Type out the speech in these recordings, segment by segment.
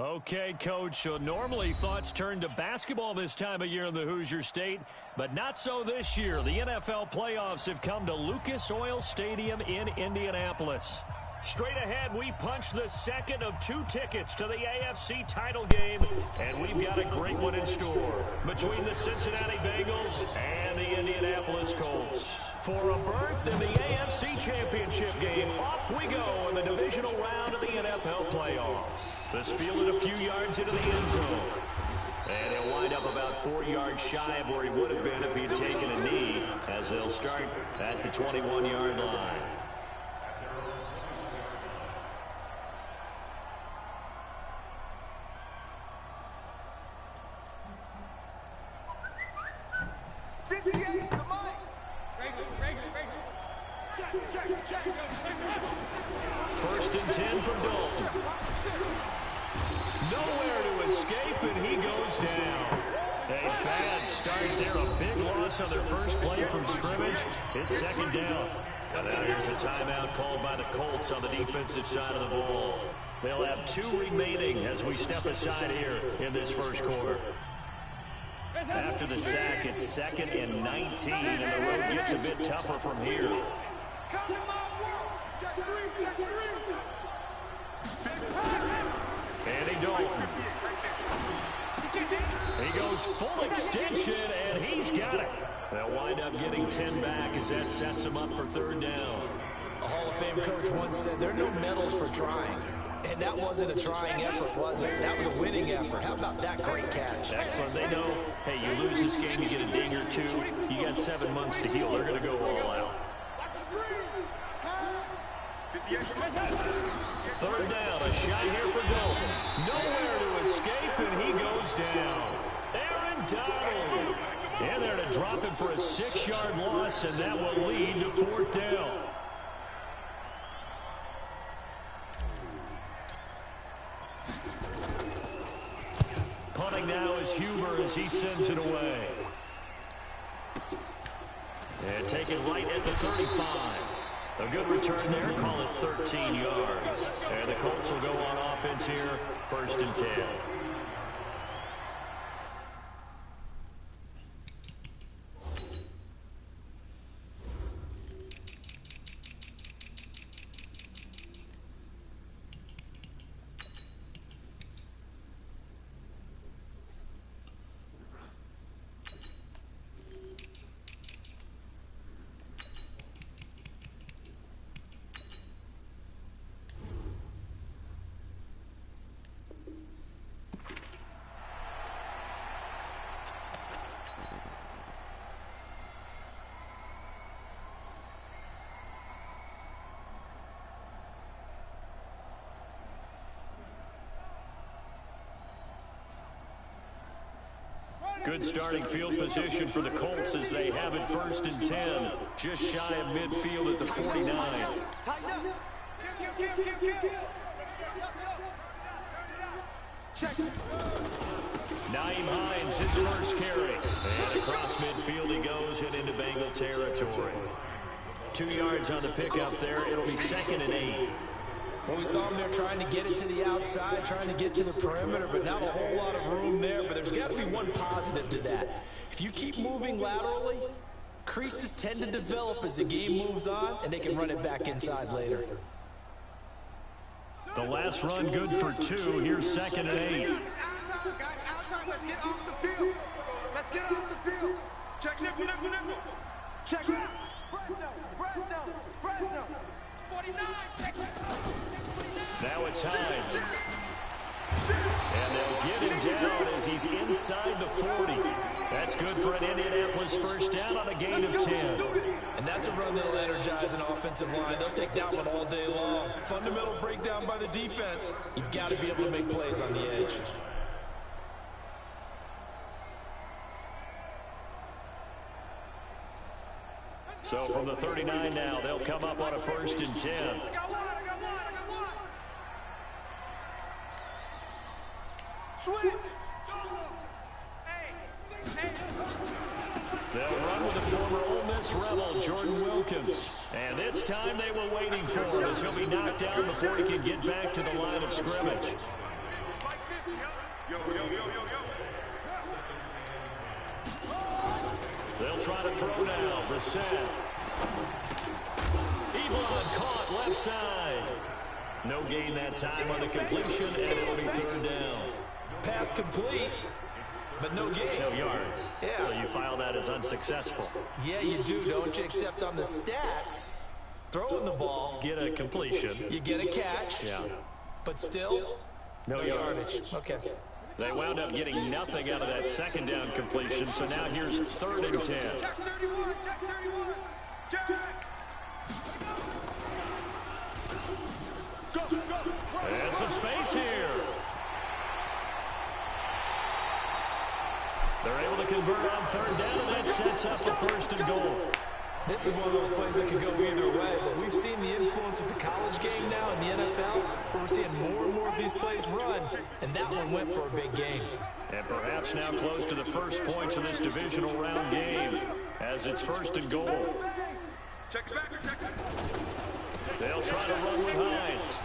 Okay, Coach, so normally thoughts turn to basketball this time of year in the Hoosier State, but not so this year. The NFL playoffs have come to Lucas Oil Stadium in Indianapolis. Straight ahead, we punch the second of 2 tickets to the AFC title game, and we've got a great one in store between the Cincinnati Bengals and the Indianapolis Colts. For a berth in the AFC Championship game, off we go in the divisional round of the NFL playoffs. This fielded a few yards into the end zone. And he'll wind up about 4 yards shy of where he would have been if he'd taken a knee, as they'll start at the 21-yard line. First and 10 from Dalton. Nowhere to escape, and he goes down. A bad start there, a big loss on their first play from scrimmage. It's second down. And now here's a timeout called by the Colts on the defensive side of the ball. They'll have 2 remaining as we step aside here in this first quarter. After the sack, it's 2nd and 19, and the road gets a bit tougher from here. Andy Dalton. He goes full extension, and he's got it. They'll wind up getting 10 back as that sets him up for 3rd down. A Hall of Fame coach once said there are no medals for trying. And that wasn't a trying effort, was it? That was a winning effort. How about that great catch? Excellent. They know, hey, you lose this game, you get a ding or 2. You got 7 months to heal. They're going to go all out. 3rd down, a shot here for Dalton. Nowhere to escape, and he goes down. Aaron Donald in there to drop him for a 6-yard loss, and that will lead to 4th down. Punting now is Huber as he sends it away. And taken right at the 35. A good return there, call it 13 yards. And the Colts will go on offense here, 1st and 10. Good starting field position for the Colts as they have it 1st and 10. Just shy of midfield at the 49. Naeem Hines, his first carry. And across midfield he goes and into Bengal territory. 2 yards on the pickup there. It'll be 2nd and 8. Well, we saw him there trying to get it to the outside, trying to get to the perimeter, but not a whole lot of room there. But there's got to be one positive to that. If you keep moving laterally, creases tend to develop as the game moves on, and they can run it back inside later. The last run good for 2. Here's 2nd and 8. It's out time, guys. Out time. Let's get off the field. Let's get off the field. Check nickel. Check it. Fresno. 49. Now it's Hines. And they'll get him down as he's inside the 40. That's good for an Indianapolis 1st down on a gain of 10. And that's a run that'll energize an offensive line. They'll take that one all day long. Fundamental breakdown by the defense. You've got to be able to make plays on the edge. So from the 39 now, they'll come up on a 1st and 10. I got one. Switch. They'll run with the former Ole Miss Rebel, Jordan Wilkins. And this time they were waiting for him as he'll be knocked down before he can get back to the line of scrimmage. They'll try to throw now. Brissett. Ebron caught left side. No gain that time on the completion, and it'll be third down. Pass complete, but no gain. No yards. Yeah. So you file that as unsuccessful. Yeah, you do, don't you? Except on the stats, throwing the ball, Get a completion. you get a catch, Yeah. but still, No yardage. Okay. They wound up getting nothing out of that second down completion, so now here's 3rd and 10. Check 31, check 31. Check. Go, go. And some space here. They're able to convert on 3rd down, and that sets up a 1st and goal. This is one of those plays that could go either way, but we've seen the influence of the college game now in the NFL, where we're seeing more and more of these plays run, and that one went for a big gain. And perhaps now close to the first points of this divisional round game, as it's 1st and goal. Check it back, check it. They'll try to run with Hines.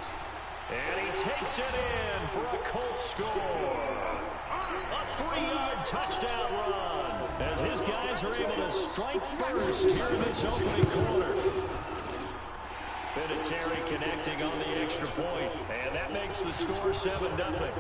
And he takes it in for a Colts score. A 3-yard touchdown run, as his guys are able to strike first here in this opening quarter. Vinatieri connecting on the extra point, and that makes the score 7-0.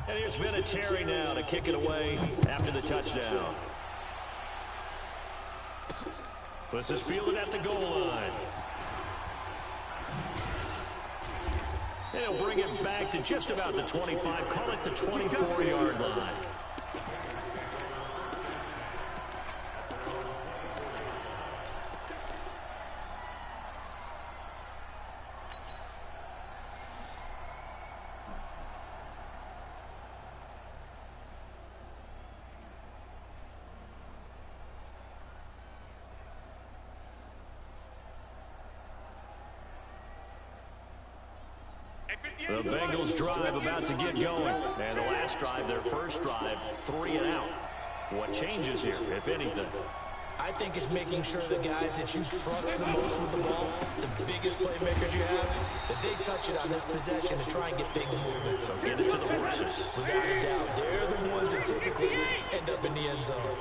And here's Vinatieri now to kick it away after the touchdown. This is fielded at the goal line. And he'll bring it back to just about the 25, call it the 24-yard line. The Bengals drive about to get going. And the last drive, their first drive, 3 and out. What changes here, if anything? I think it's making sure the guys that you trust the most with the ball, the biggest playmakers you have, that they touch it on this possession to try and get things moving. So get it to the horses. Without a doubt, they're the ones that typically end up in the end zone.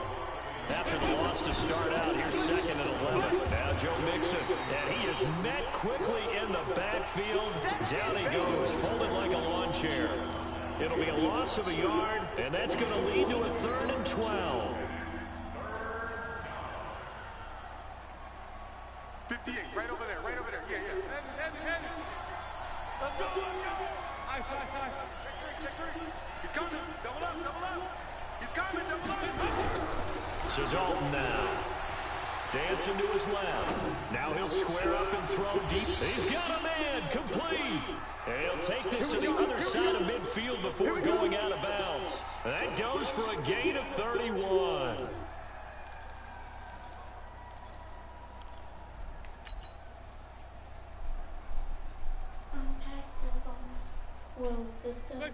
After the loss to start out, here's 2nd and 11. Now Joe Mixon, and he is met quickly in the backfield. Down he goes, folded like a lawn chair. It'll be a loss of a yard, and that's going to lead to a 3rd and 12. 58, right over there, right over there. Yeah, yeah. Let's go, let's go. Check three. He's coming. Double up. He's coming, double up. So Dalton now. Dancing to his left. Now he'll square up and throw deep. He's got a man, complete. And he'll take this to the other side of midfield before going out of bounds. That goes for a gain of 31.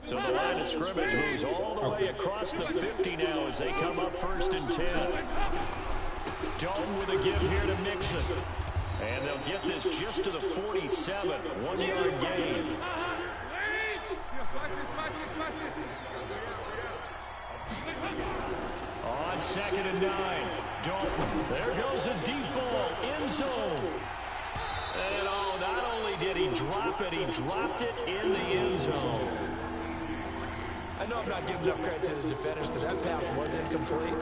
So the line of scrimmage moves all the way across the 50 now as they come up 1st and 10. Dalton with a give here to Mixon. And they'll get this just to the 47. 1-yard gain. On 2nd and 9. Dalton. There goes a deep ball. End zone. And oh, not only did he drop it, he dropped it in the end zone. I know I'm not giving enough credit to the defenders because that pass was incomplete.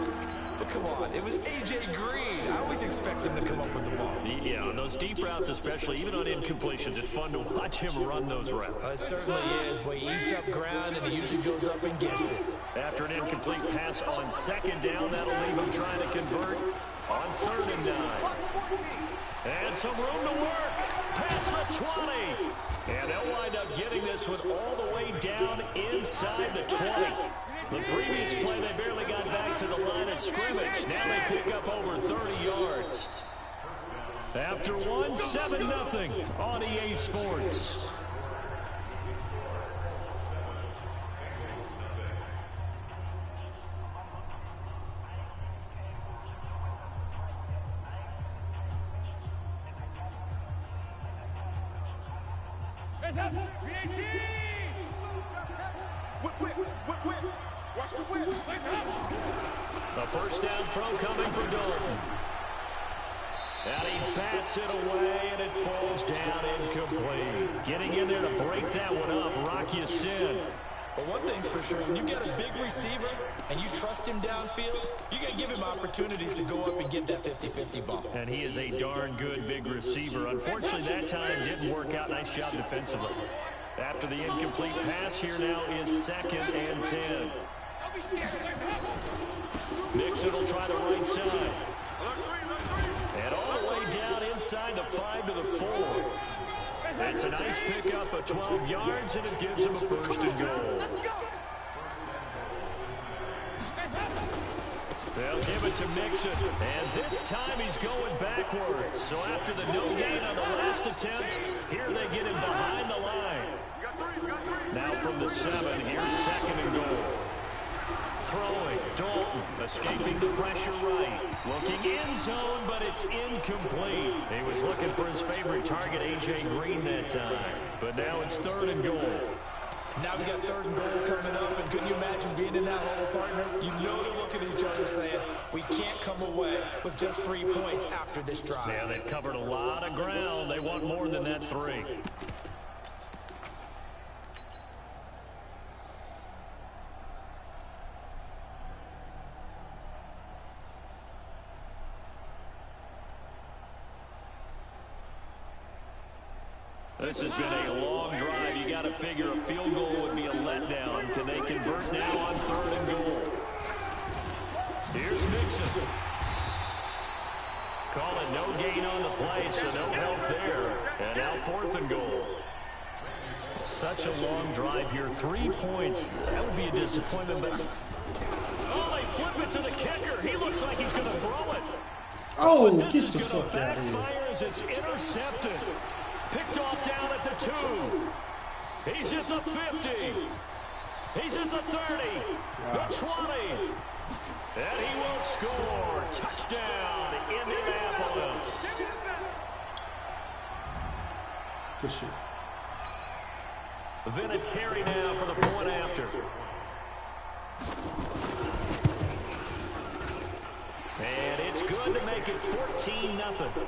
But come on, it was A.J. Green. I always expect him to come up with the ball. Yeah, on those deep routes especially, even on incompletions, it's fun to watch him run those routes. It certainly is, but he eats up ground and he usually goes up and gets it. After an incomplete pass on 2nd down, that'll leave him trying to convert on 3rd and 9. And some room to work. Past the 20. And they'll wind up getting this one all the way down inside the 20. The previous play, they barely got back to the line of scrimmage. Now they pick up over 30 yards. After one, 7-0 on EA Sports. Watch the whip. A first down throw coming from Dalton. And he bats it away, and it falls down incomplete. Getting in there to break that one up, Rock Ya-Sin. But one thing's for sure, when you get a big receiver and you trust him downfield, you're going to give him opportunities to go up and get that 50-50 ball. And he is a darn good big receiver. Unfortunately, that time didn't work out. Nice job defensively. After the incomplete pass, here now is 2nd and 10. Mixon will try the right side. And all the way down inside the 5 to the 4. That's a nice pickup of 12 yards, and it gives him a 1st and goal. They'll give it to Mixon, and this time he's going backwards. So after the no gain on the last attempt, here they get him behind the line. Now from the 7, here's 2nd and goal. Throwing, Dalton, escaping the pressure right. Looking end zone, but it's incomplete. He was looking for his favorite target, A.J. Green, that time. But now it's 3rd and goal. Now we got 3rd and goal coming up, and couldn't you imagine being in that hole, partner? You know they're looking at each other saying, we can't come away with just 3 points after this drive. Yeah, they've covered a lot of ground. They want more than that 3. This has been a long drive. You got to figure a field goal would be a letdown. Can they convert now on 3rd and goal? Here's Mixon. Call it no gain on the play, so no help there. And now 4th and goal. Such a long drive here. 3 points. That would be a disappointment, but... Oh, they flip it to the kicker. He looks like he's going to throw it. Oh, but this get is the going fuck to out of here. backfire as it's intercepted. Picked off down at the 2. He's at the 50. He's at the 30. The 20. And he will score. Touchdown, Indianapolis. Good shit. Vinatieri now for the point after. And it's good to make it 14-0.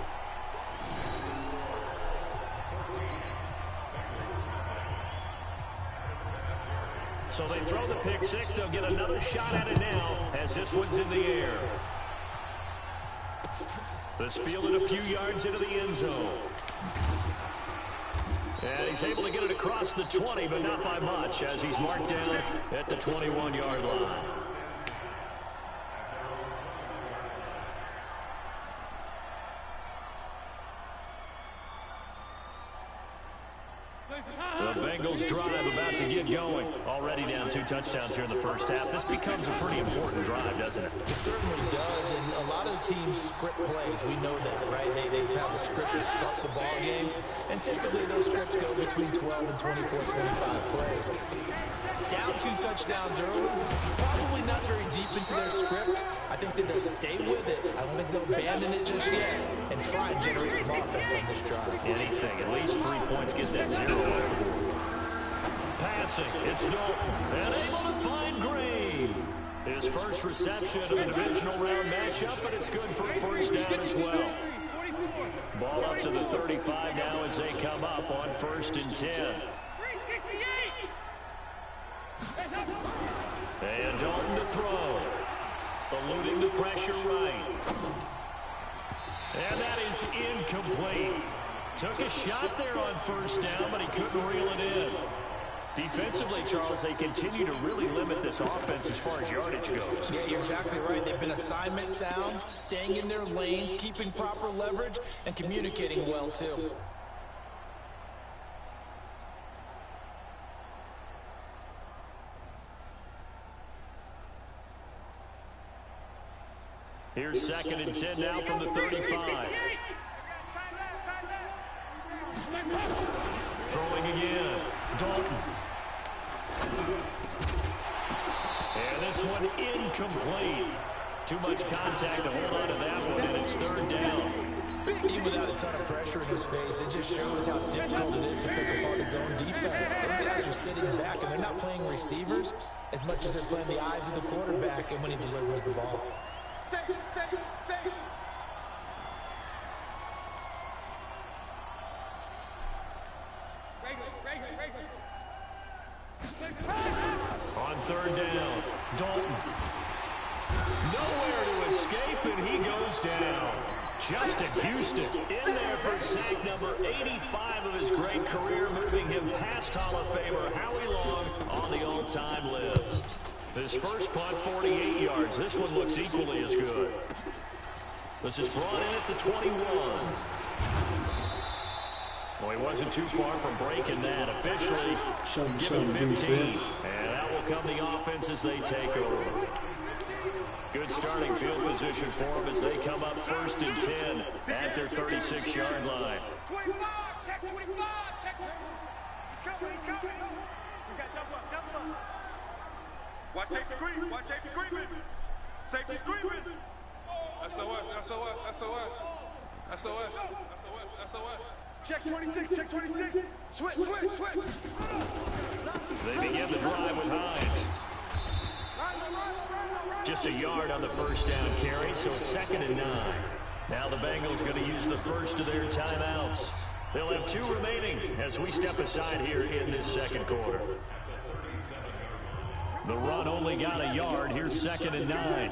So they throw the pick 6. They'll get another shot at it now as this one's in the air. This fielded a few yards into the end zone. And he's able to get it across the 20, but not by much, as he's marked down at the 21-yard line. The Bengals drive about to get going. Already down 2 touchdowns here in the first half. This becomes a pretty important drive, doesn't it? It certainly does, and a lot of teams script plays. We know that, right? They have a script to start the ball game, and typically those scripts go between 12 and 24, 25 plays. Down 2 touchdowns early, probably not very deep into their script. I think that they'll stay with it. I don't think they'll abandon it just yet and try and generate some offense on this drive. Anything, at least 3 points, get that 0 off the board. Passing, it's Dalton, and able to find Green. His first reception of the divisional round matchup, but it's good for a first down as well. Ball up to the 35 now as they come up on 1st and 10. And Dalton to throw. Eluding the pressure right. And that is incomplete. Took a shot there on 1st down, but he couldn't reel it in. Defensively, Charles, they continue to really limit this offense as far as yardage goes. Yeah, you're exactly right. They've been assignment sound, staying in their lanes, keeping proper leverage, and communicating well, too. Here's 2nd and 10 now from the 35. Throwing again. Dalton. And this one incomplete. Too much contact to hold on to that one, and it's 3rd down. Even without a ton of pressure in his face, it just shows how difficult it is to pick apart his own defense. Those guys are sitting back, and they're not playing receivers as much as they're playing the eyes of the quarterback and when he delivers the ball. On 3rd down, Dalton. Nowhere to escape, and he goes down. Justin Houston in there for sack number 85 of his great career, moving him past Hall of Famer Howie Long on the all-time list. His first punt, 48 yards. This one looks equally as good. This is brought in at the 21. Well, he wasn't too far from breaking that. Officially, given 15. And that will come the offense as they take over. Good starting field position for them as they come up 1st and 10 at their 36-yard line. 25, check 25, check. He's coming. We got double up. Watch safety scream, Safety screaming. SOS. Check 26. Switch. They begin the drive with Hines. Just a yard on the 1st down carry, so it's 2nd and 9. Now the Bengals going to use the first of their timeouts. They'll have 2 remaining as we step aside here in this 2nd quarter. The run only got a yard. Here's 2nd and 9.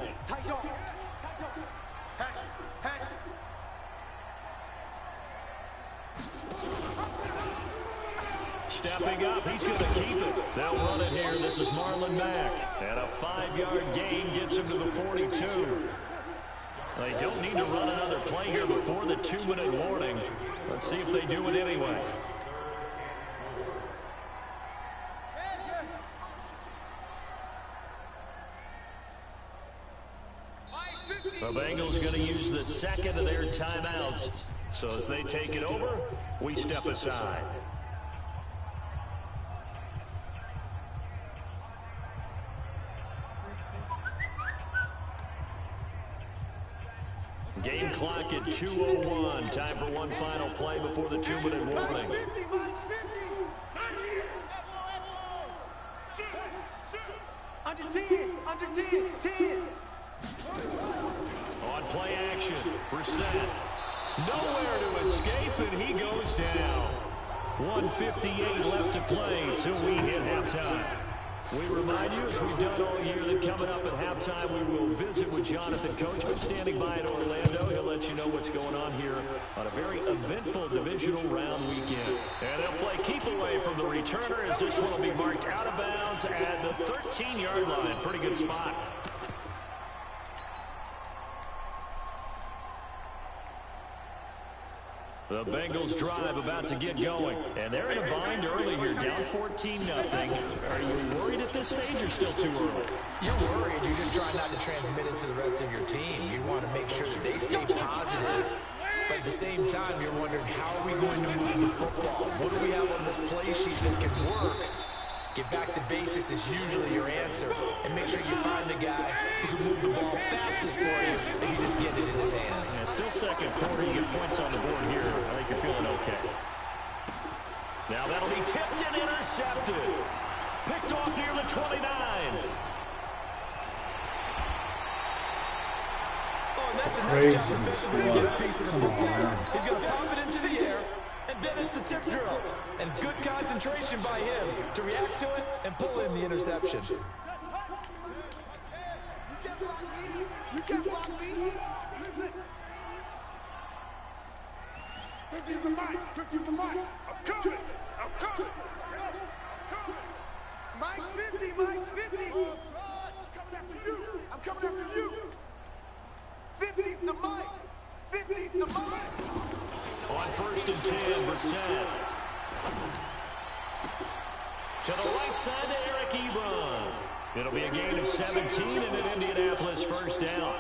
Stepping up, he's going to keep it. They'll run it here. This is Marlon Mack. And a 5-yard gain gets him to the 42. They don't need to run another play here before the 2-minute warning. Let's see if they do it anyway. The Bengals going to use the 2nd of their timeouts. So as they take it over, we step aside. Game clock at 2:01. Time for one final play before the 2-minute warning. Under 10. On play action, Brissett. Nowhere to escape, and he goes down. 1:58 left to play till we hit halftime. We remind you, as we've done all year, that coming up at halftime, we will visit with Jonathan Coachman standing by in Orlando. He'll let you know what's going on here on a very eventful divisional round weekend. And they'll play keep away from the returner as this one will be marked out of bounds at the 13-yard line. Pretty good spot. The Bengals drive about to get going. And they're in a bind early here, down 14-0. Are you worried at this stage or still too early? You're worried. You're just trying not to transmit it to the rest of your team. You want to make sure that they stay positive. But at the same time, you're wondering, how are we going to move the football? What do we have on this play sheet that can work? Get back to basics is usually your answer. And make sure you find the guy who can move the ball fastest for you if you just get it in his hands. Yeah, still 2nd quarter. You get points on the board here. I think you're feeling okay. Now that'll be tipped and intercepted. Picked off near the 29. Oh, and that's a nice job defensively to get a piece of the football. He's going to pop it into the air. And then it's the tip drill. And good concentration by him to react to it and pull in the interception. You can't block me. 50's the mic. I'm coming. Mike's 50. I'm coming after you. 50's the mic. On 1st and 10, Brissett. To the right side to Eric Ebron. It'll be a gain of 17 and an Indianapolis 1st down.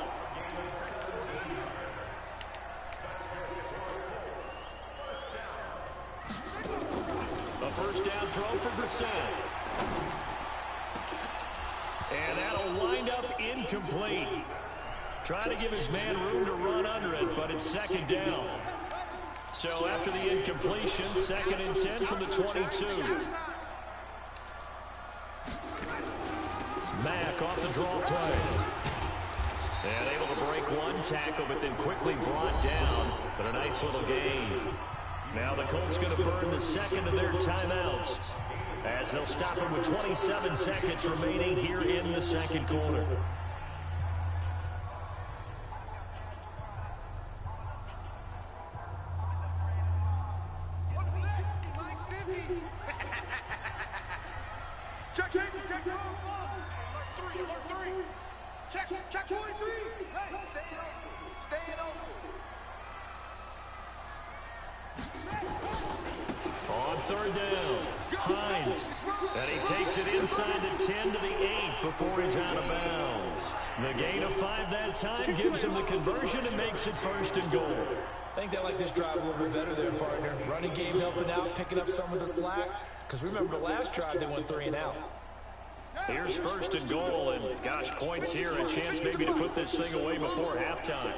first down throw for Brissett. And that'll wind up incomplete. Trying to give his man room to run under it, but it's second down. So after the incompletion, 2nd and 10 from the 22. Mack off the draw play. And able to break one tackle, but then quickly brought down. But a nice little gain. Now the Colts going to burn the second of their timeouts, as they'll stop him with 27 seconds remaining here in the second quarter. Check 43. Hey, stay open. On third down, Hines. And he takes it inside the 10 to the 8 before he's out of bounds. The gain of 5 that time gives him the conversion and makes it 1st and goal. I think they like this drive a little bit better there, partner. Running game helping out, picking up some of the slack. Because remember, the last drive they went 3 and out. Here's 1st and goal, and gosh, points here, a chance maybe to put this thing away before halftime.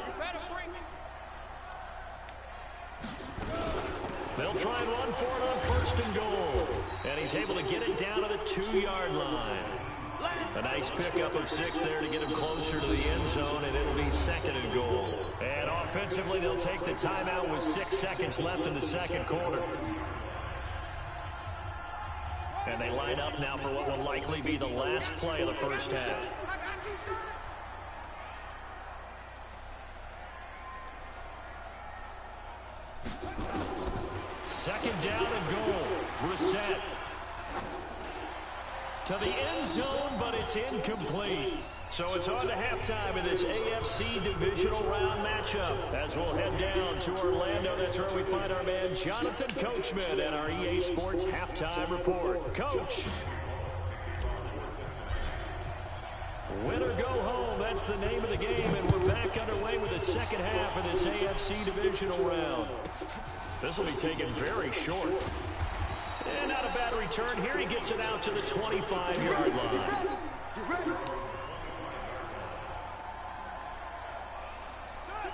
They'll try and run for it on 1st and goal. And he's able to get it down to the 2-yard line. A nice pickup of 6 there to get him closer to the end zone, and it'll be 2nd and goal. And offensively, they'll take the timeout with 6 seconds left in the second quarter. And they line up now for what will likely be the last play of the first half. Second down and goal. Brissett to the end zone, but it's incomplete. So it's on to halftime in this AFC divisional round matchup. As we'll head down to Orlando, that's where we find our man Jonathan Coachman and our EA Sports halftime report. Coach. Win or go home, that's the name of the game, and we're back underway with the second half of this AFC divisional round. This will be taken very short. And not a bad return here. He gets it out to the 25-yard line.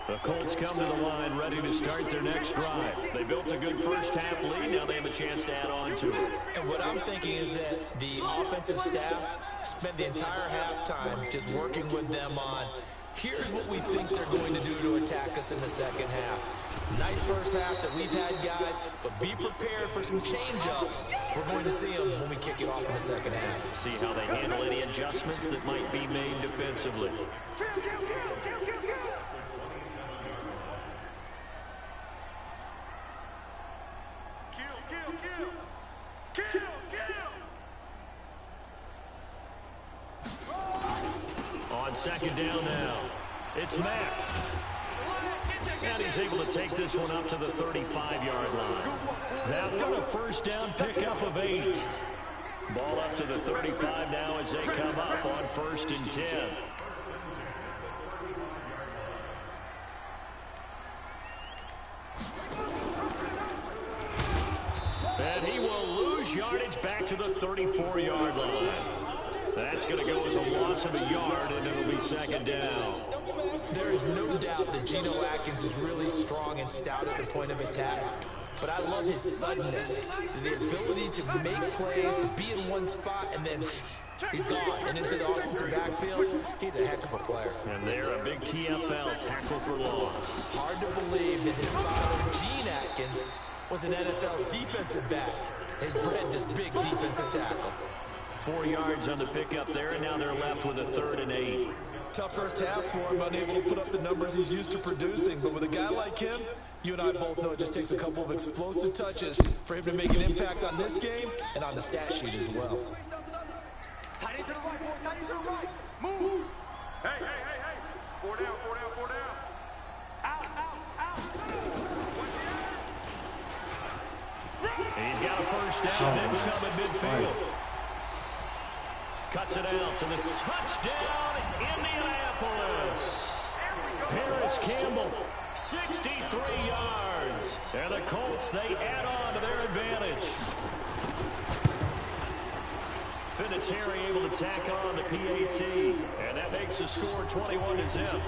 The Colts come to the line ready to start their next drive. They built a good first half lead. Now they have a chance to add on to it. And what I'm thinking is that the offensive staff spent the entire halftime just working with them on, here's what we think they're going to do to attack us in the second half. Nice first half that we've had, guys, but be prepared for some change-ups. We're going to see them when we kick it off in the second half. See how they handle any adjustments that might be made defensively. On second down now, it's Mack. And he's able to take this one up to the 35-yard line. That one a first down pickup of 8. Ball up to the 35 now as they come up on 1st and 10. And he will lose yardage back to the 34-yard line. That's going to go as a loss of a yard, and it'll be second down. There is no doubt that Geno Atkins is really strong and stout at the point of attack. But I love his suddenness, the ability to make plays, to be in one spot, and then he's gone. And into the offensive backfield, he's a heck of a player. And they're a big TFL, tackle for loss. Hard to believe that his father, Gene Atkins, was an NFL defensive back. Has bred this big defensive tackle. 4 yards on the pickup there, and now they're left with a 3rd and 8. Tough first half for him, unable to put up the numbers he's used to producing. But with a guy like him, you and I both know it just takes a couple of explosive touches for him to make an impact on this game and on the stat sheet as well. Tight end to the right, boy. Tight end to the right. Move. Hey. 4 down. Out. He's got a first down, then some at midfield. Cuts it out to the touchdown, Indianapolis. Paris Campbell, 63 yards. And the Colts, they add on to their advantage. Vinatieri able to tack on the PAT, and that makes the score 21-0.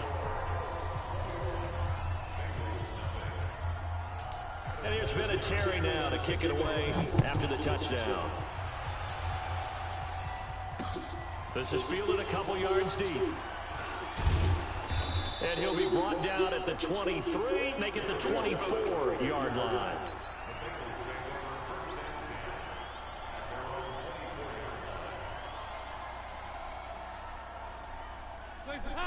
And here's Vinatieri now to kick it away after the touchdown. This is fielded a couple yards deep. And he'll be brought down at the 23, make it the 24-yard line.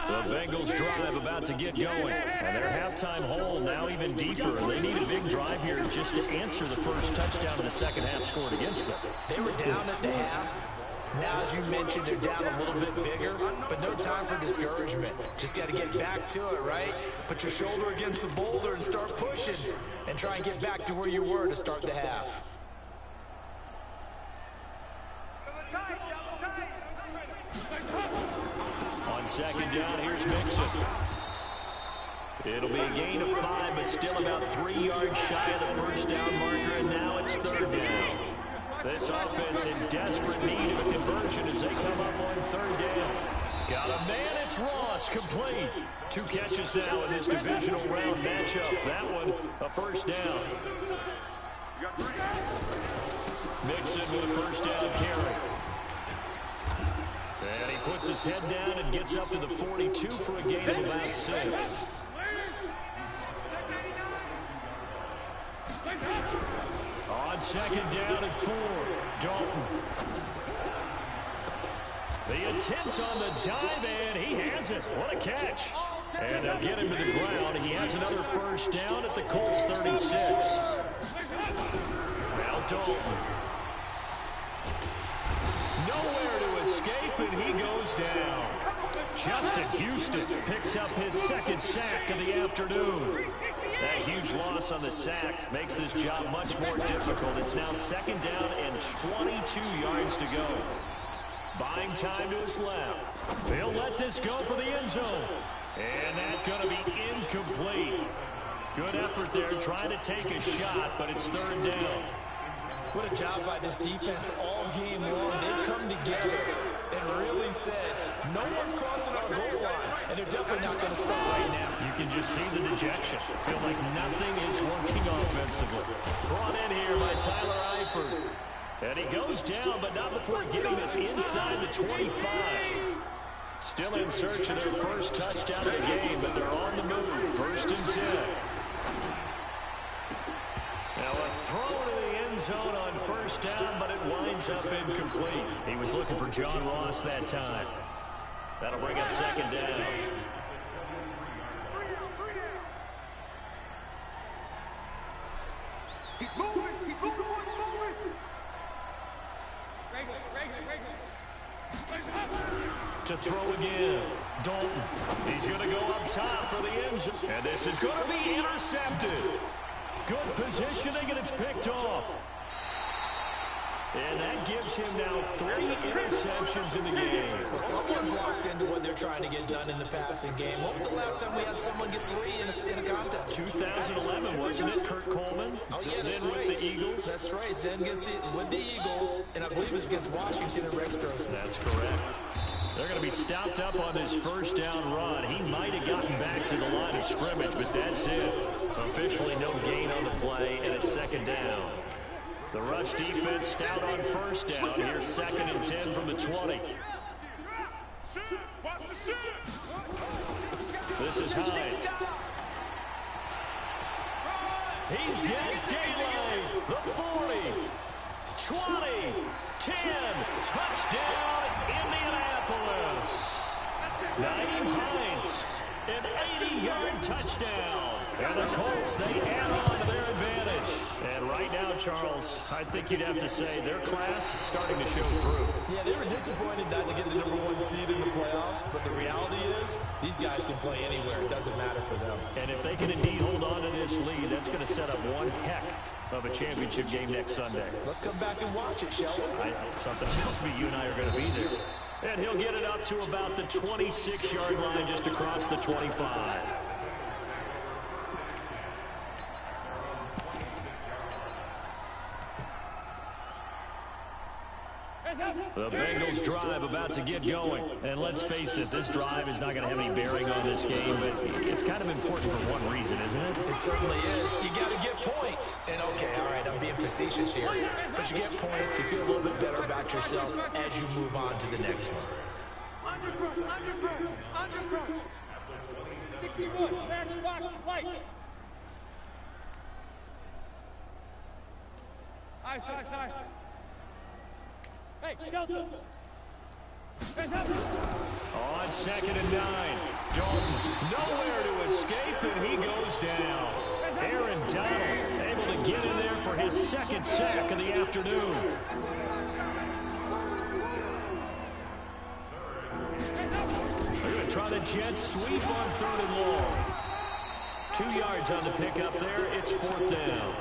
The Bengals drive about to get going. And their halftime hole now even deeper. They need a big drive here just to answer the first touchdown in the second half scored against them. They were down at the half. Now, as you mentioned, they're down a little bit bigger, but no time for discouragement. Just got to get back to it, right? Put your shoulder against the boulder and start pushing and try and get back to where you were to start the half. On second down, here's Mixon. It'll be a gain of 5, but still about 3 yards shy of the first down marker, and now it's third down. This offense in desperate need of a conversion as they come up on third down. Got a man, it's Ross, complete. 2 catches now in this divisional round matchup. That one, a first down. Mixon with a first down carry. And he puts his head down and gets up to the 42 for a gain of about 6. On second down and 4, Dalton. The attempt on the dive, and he has it. What a catch. And they'll get him to the ground. He has another first down at the Colts 36. Now Dalton. Nowhere to escape, and he goes down. Justin Houston picks up his second sack of the afternoon. That huge loss on the sack makes this job much more difficult. It's now second down and 22 yards to go. Buying time to his left. He'll let this go for the end zone. And that's going to be incomplete. Good effort there trying to take a shot, but it's third down. What a job by this defense all game long. They've come together and really said, no one's crossing our goal line, and they're definitely not going to start right now. You can just see the dejection. Feel like nothing is working offensively. Brought in here by Tyler Eifert. And he goes down, but not before getting this inside the 25. Still in search of their first touchdown of the game, but they're on the move. First and 10. Now a throw to the end zone on first down, but it winds up incomplete. He was looking for John Ross that time. That'll bring up second down. He's moving, boys, he's moving. To throw again. Dalton. He's going to go up top for the end zone. And this is going to be intercepted. Good positioning, and it's picked off. And that gives him now 3 interceptions in the game. Well, someone's locked into what they're trying to get done in the passing game. When was the last time we had someone get 3 in a contest? 2011, wasn't it, Kurt Coleman? Oh, yeah, that's then right. With the Eagles. That's right. Then with the Eagles, and I believe it's against Washington and Rex Grossman. That's correct. They're going to be stopped up on this first down run. He might have gotten back to the line of scrimmage, but that's it. Officially no gain on the play, and it's second down. The rush defense stout on first down. Here's second and 10 from the 20. This is Hines. He's got daylight. The 40, 20, 10. Touchdown, Indianapolis. Naeem Hines, an 80-yard touchdown. And the Colts, they add on to their advantage. And right now, Charles, I think you'd have to say their class is starting to show through. Yeah, they were disappointed not to get the #1 seed in the playoffs, but the reality is these guys can play anywhere. It doesn't matter for them. And if they can indeed hold on to this lead, that's going to set up one heck of a championship game next Sunday. Let's come back and watch it, shall we? Something tells me you and I are going to be there. And he'll get it up to about the 26-yard line just across the 25. The Bengals drive about to get going. And let's face it, this drive is not going to have any bearing on this game, but it's kind of important for one reason, isn't it? It certainly is. You got to get points. And okay, all right, I'm being facetious here. But you get points, you feel a little bit better about yourself as you move on to the next one. Undercross. 61, matchbox flight. High. Hey, Delta. On 2nd and 9. Dalton nowhere to escape, and he goes down. Aaron Donald able to get in there for his 2nd sack of the afternoon. They're going to try the jet sweep on 3rd and long. 2 yards on the pickup there. It's 4th down.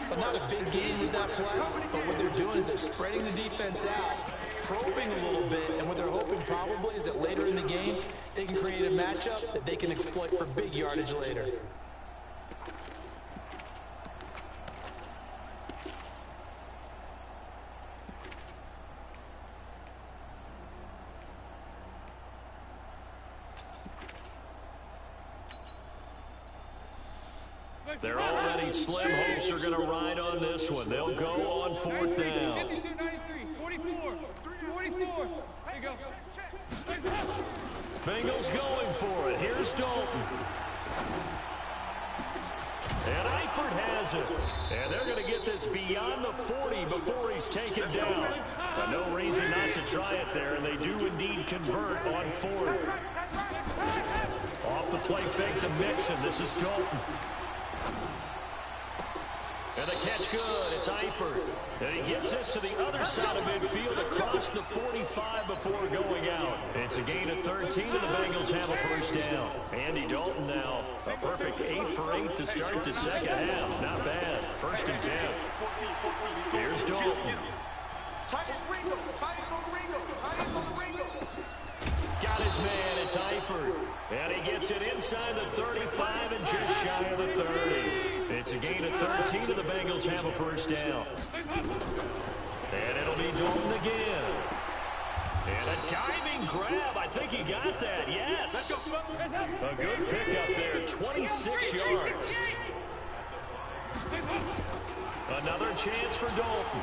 But not a big gain with that play, but what they're doing is they're spreading the defense out, probing a little bit, and what they're hoping probably is that later in the game, they can create a matchup that they can exploit for big yardage later. They're already slim hopes are going to ride on this one. They'll go on 4th down. 44. There you go. Bengals going for it. Here's Dalton. And Eifert has it. And they're going to get this beyond the 40 before he's taken down. But no reason not to try it there, and they do indeed convert on 4th. Off the play fake to Mixon. This is Dalton. And the catch good. It's Eifert. And he gets this to the other side of midfield across the 45 before going out. It's a gain of 13, and the Bengals have a 1st down. Andy Dalton now a perfect 8 for 8 to start the second half. Not bad. 1st and 10. Here's Dalton. Got his man. It's Eifert. And he gets it inside the 35 and just shy of the 30. It's a gain of 13, and the Bengals have a 1st down. And it'll be Dalton again. And a diving grab. I think he got that. Yes. A good pickup there. 26 yards. Another chance for Dalton.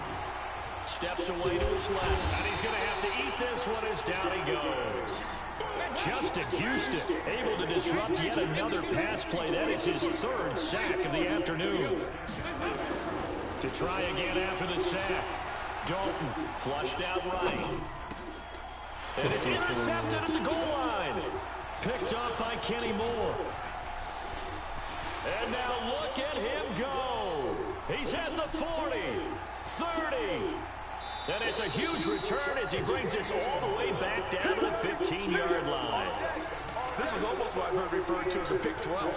Steps away to his left. And he's going to have to eat this one as down he goes. Justin Houston able to disrupt yet another pass play. That is his 3rd sack of the afternoon. To try again after the sack. Dalton flushed out right. And it's intercepted at the goal line. Picked up by Kenny Moore. And now look at him go. He's at the 40, 30. And it's a huge return as he brings this all the way back down to the 15-yard line. This was almost what I've heard referred to as a Big 12.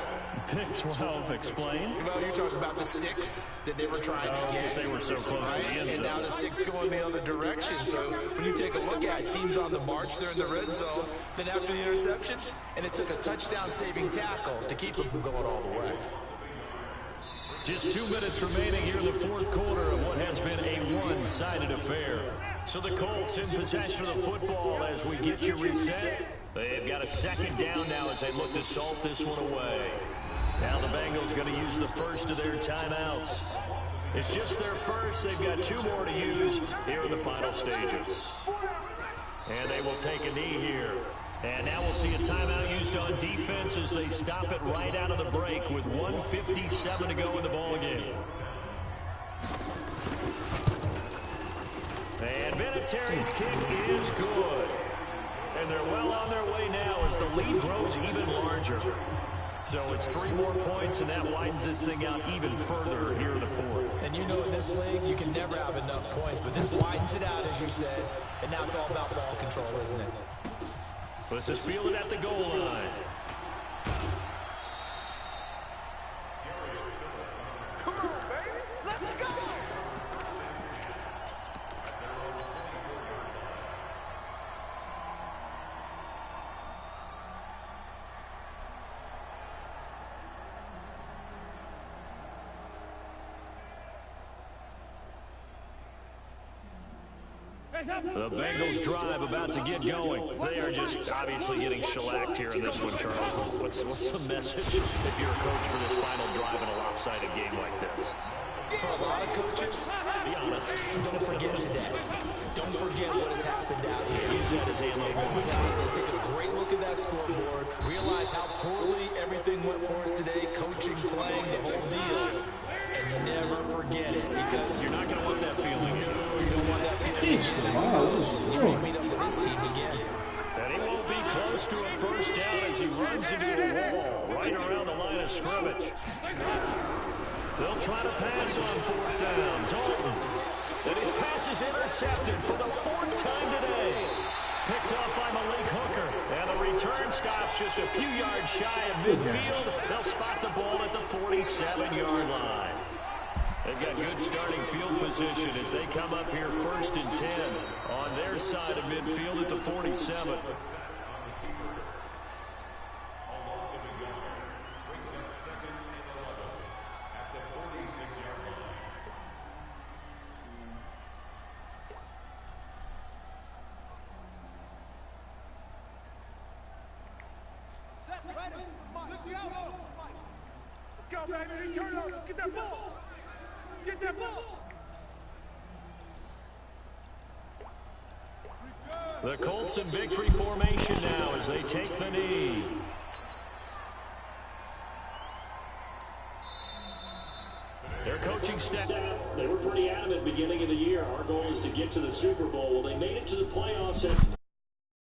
Big 12, explain. Well, you're talking about the 6 that they were trying to get. They were so close to the end zone. And now the 6 going the other direction. So when you take a look at teams on the march, they're in the red zone. Then after the interception, and it took a touchdown-saving tackle to keep them from going all the way. Just 2 minutes remaining here in the 4th quarter of what has been a one-sided affair. So the Colts in possession of the football as we get you reset. They've got a 2nd down now as they look to salt this one away. Now the Bengals going to use the first of their timeouts. It's just their first. They've got 2 more to use here in the final stages. And they will take a knee here. And now we'll see a timeout used on defense as they stop it right out of the break with 1:57 to go in the ballgame. And Vinatieri's kick is good. And they're well on their way now as the lead grows even larger. So it's 3 more points, and that widens this thing out even further here in the 4th. And you know in this league, you can never have enough points, but this widens it out, as you said, and now it's all about ball control, isn't it? This is fielded at the goal line. Come on, baby. Let's go. The Bengals drive about to get going. They are just obviously getting shellacked here in this one, Charles. What's the message if you're a coach for this final drive in a lopsided game like this? For a lot of coaches, Be honest. don't forget today. Don't forget what has happened out here. Use that as ammo. Exactly. Take a great look at that scoreboard. Realize how poorly everything went for us today. Coaching, playing, the whole deal. And never forget it, because You're not going to want that feeling. no, you don't want that feeling. You may meet up with this team again. And he won't be close to a first down as he runs into a wall right around the line of scrimmage. They'll try to pass on fourth down. Dalton. And his pass is intercepted for the fourth time today. Picked up by Malik Hooker. And the return stops just a few yards shy of midfield. They'll spot the ball at the 47-yard line. They've got good starting field position as they come up here 1st and 10 on their side of midfield at the 47. Let's go, baby. Turn over. Get that ball. Get that ball. The Colts in victory formation now as they take the knee. Their coaching staff. They were pretty adamant beginning of the year. Our goal is to get to the Super Bowl. Well, they made it to the playoffs.